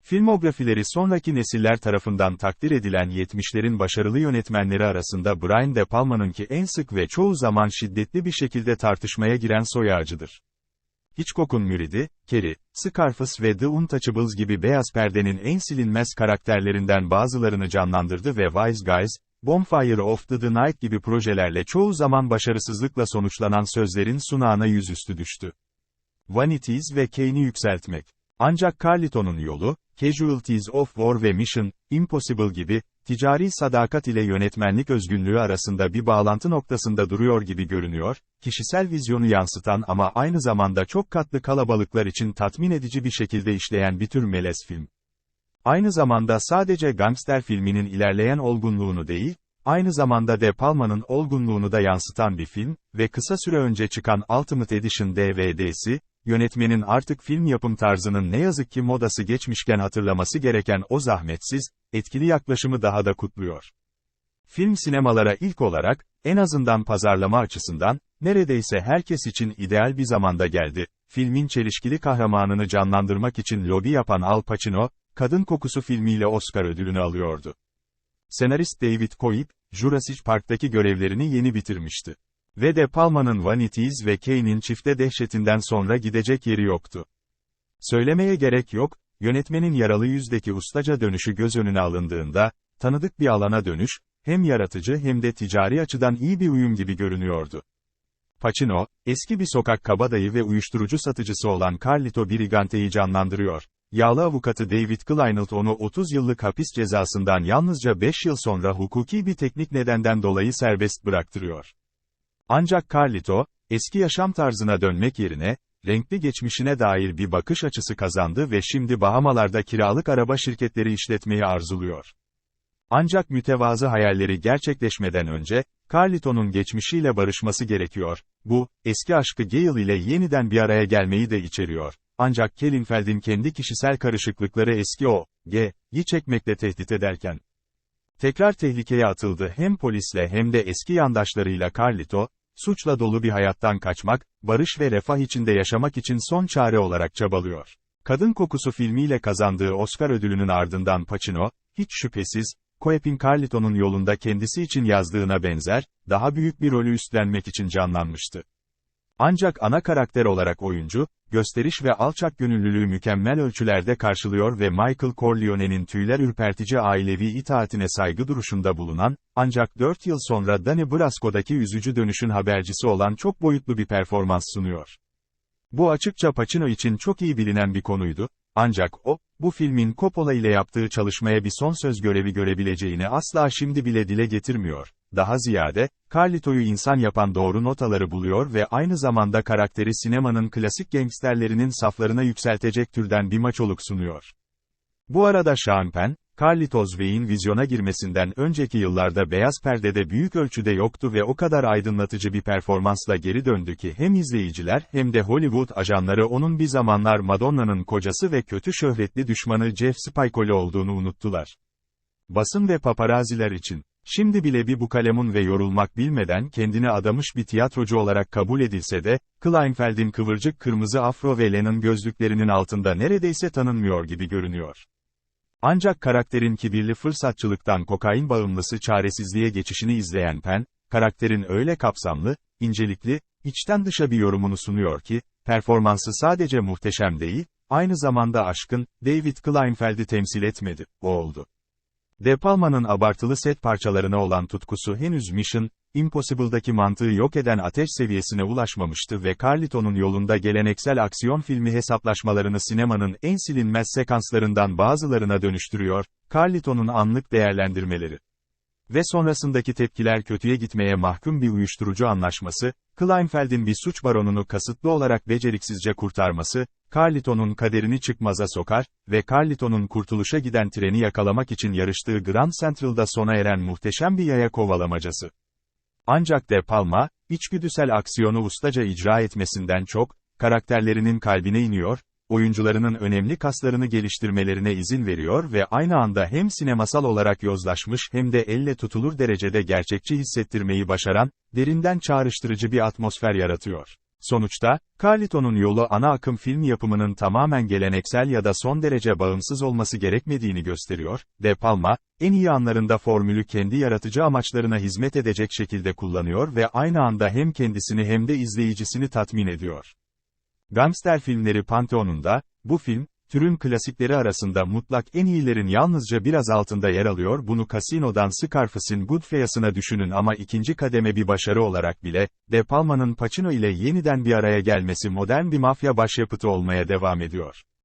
Filmografileri sonraki nesiller tarafından takdir edilen 70'lerin başarılı yönetmenleri arasında Brian De Palma'nınki en sık ve çoğu zaman şiddetli bir şekilde tartışmaya giren soy ağacıdır. Hitchcock'un müridi, Carrie, Scarface ve The Untouchables gibi beyaz perdenin en silinmez karakterlerinden bazılarını canlandırdı ve Wise Guys, Bonfire of the Night gibi projelerle çoğu zaman başarısızlıkla sonuçlanan sözlerin sunağına yüzüstü düştü. Vanities ve Kane'i yükseltmek. Ancak Carlito'nun yolu, Casualties of War ve Mission Impossible gibi, ticari sadakat ile yönetmenlik özgünlüğü arasında bir bağlantı noktasında duruyor gibi görünüyor, kişisel vizyonu yansıtan ama aynı zamanda çok katlı kalabalıklar için tatmin edici bir şekilde işleyen bir tür melez film. Aynı zamanda sadece gangster filminin ilerleyen olgunluğunu değil, aynı zamanda De Palma'nın olgunluğunu da yansıtan bir film ve kısa süre önce çıkan Ultimate Edition DVD'si, yönetmenin artık film yapım tarzının ne yazık ki modası geçmişken hatırlaması gereken o zahmetsiz, etkili yaklaşımı daha da kutluyor. Film sinemalara ilk olarak, en azından pazarlama açısından, neredeyse herkes için ideal bir zamanda geldi. Filmin çelişkili kahramanını canlandırmak için lobi yapan Al Pacino, Kadın Kokusu filmiyle Oscar ödülünü alıyordu. Senarist David Koepp, Jurassic Park'taki görevlerini yeni bitirmişti. Ve De Palma'nın Vanities ve Kane'in çifte dehşetinden sonra gidecek yeri yoktu. Söylemeye gerek yok, yönetmenin yaralı yüzdeki ustaca dönüşü göz önüne alındığında, tanıdık bir alana dönüş, hem yaratıcı hem de ticari açıdan iyi bir uyum gibi görünüyordu. Pacino, eski bir sokak kabadayı ve uyuşturucu satıcısı olan Carlito Brigante'yi canlandırıyor. Yağlı avukatı David Kleinelt onu 30 yıllık hapis cezasından yalnızca 5 yıl sonra hukuki bir teknik nedenden dolayı serbest bıraktırıyor. Ancak Carlito, eski yaşam tarzına dönmek yerine, renkli geçmişine dair bir bakış açısı kazandı ve şimdi Bahamalarda kiralık araba şirketleri işletmeyi arzuluyor. Ancak mütevazı hayalleri gerçekleşmeden önce, Carlito'nun geçmişiyle barışması gerekiyor. Bu, eski aşkı Gail ile yeniden bir araya gelmeyi de içeriyor. Ancak Kelinfeld'in kendi kişisel karışıklıkları eski o.G.'yi çekmekle tehdit ederken, tekrar tehlikeye atıldı. Hem polisle hem de eski yandaşlarıyla Carlito, suçla dolu bir hayattan kaçmak, barış ve refah içinde yaşamak için son çare olarak çabalıyor. Kadın Kokusu filmiyle kazandığı Oscar ödülünün ardından Pacino, hiç şüphesiz, Koepp'in Carlito'nun yolunda kendisi için yazdığına benzer, daha büyük bir rolü üstlenmek için canlanmıştı. Ancak ana karakter olarak oyuncu, gösteriş ve alçak gönüllülüğü mükemmel ölçülerde karşılıyor ve Michael Corleone'nin tüyler ürpertici ailevi itaatine saygı duruşunda bulunan, ancak 4 yıl sonra Donnie Brasco'daki üzücü dönüşün habercisi olan çok boyutlu bir performans sunuyor. Bu açıkça Pacino için çok iyi bilinen bir konuydu, ancak o, bu filmin Coppola ile yaptığı çalışmaya bir son söz görevi görebileceğini asla şimdi bile dile getirmiyor. Daha ziyade, Carlito'yu insan yapan doğru notaları buluyor ve aynı zamanda karakteri sinemanın klasik gangsterlerinin saflarına yükseltecek türden bir maçoluk sunuyor. Bu arada Sean Penn, Carlitos Way'in vizyona girmesinden önceki yıllarda beyaz perdede büyük ölçüde yoktu ve o kadar aydınlatıcı bir performansla geri döndü ki hem izleyiciler hem de Hollywood ajanları onun bir zamanlar Madonna'nın kocası ve kötü şöhretli düşmanı Jeff Spicoli olduğunu unuttular. Basın ve paparaziler için, şimdi bile bir bukalemun ve yorulmak bilmeden kendini adamış bir tiyatrocu olarak kabul edilse de, Kleinfeld'in kıvırcık kırmızı afro ve Lennon gözlüklerinin altında neredeyse tanınmıyor gibi görünüyor. Ancak karakterin kibirli fırsatçılıktan kokain bağımlısı çaresizliğe geçişini izleyen Penn, karakterin öyle kapsamlı, incelikli, içten dışa bir yorumunu sunuyor ki, performansı sadece muhteşem değil, aynı zamanda aşkın, David Kleinfeld'i temsil etmedi, o oldu. De Palma'nın abartılı set parçalarına olan tutkusu henüz Mission Impossible'daki mantığı yok eden ateş seviyesine ulaşmamıştı ve Carlito'nun yolunda geleneksel aksiyon filmi hesaplaşmalarını sinemanın en silinmez sekanslarından bazılarına dönüştürüyor, Carlito'nun anlık değerlendirmeleri ve sonrasındaki tepkiler kötüye gitmeye mahkum bir uyuşturucu anlaşması, Kleinfeld'in bir suç baronunu kasıtlı olarak beceriksizce kurtarması, Carlito'nun kaderini çıkmaza sokar ve Carlito'nun kurtuluşa giden treni yakalamak için yarıştığı Grand Central'da sona eren muhteşem bir yaya kovalamacası. Ancak De Palma, içgüdüsel aksiyonu ustaca icra etmesinden çok, karakterlerinin kalbine iniyor, oyuncularının önemli kaslarını geliştirmelerine izin veriyor ve aynı anda hem sinemasal olarak yozlaşmış hem de elle tutulur derecede gerçekçi hissettirmeyi başaran, derinden çağrıştırıcı bir atmosfer yaratıyor. Sonuçta, Carlito'nun yolu ana akım film yapımının tamamen geleneksel ya da son derece bağımsız olması gerekmediğini gösteriyor. De Palma, en iyi anlarında formülü kendi yaratıcı amaçlarına hizmet edecek şekilde kullanıyor ve aynı anda hem kendisini hem de izleyicisini tatmin ediyor. Gangster filmleri panteonunda, bu film, türün klasikleri arasında mutlak en iyilerin yalnızca biraz altında yer alıyor. Bunu Casino'dan Scarface'in Goodfellas'ına düşünün ama ikinci kademe bir başarı olarak bile, De Palma'nın Pacino ile yeniden bir araya gelmesi modern bir mafya başyapıtı olmaya devam ediyor.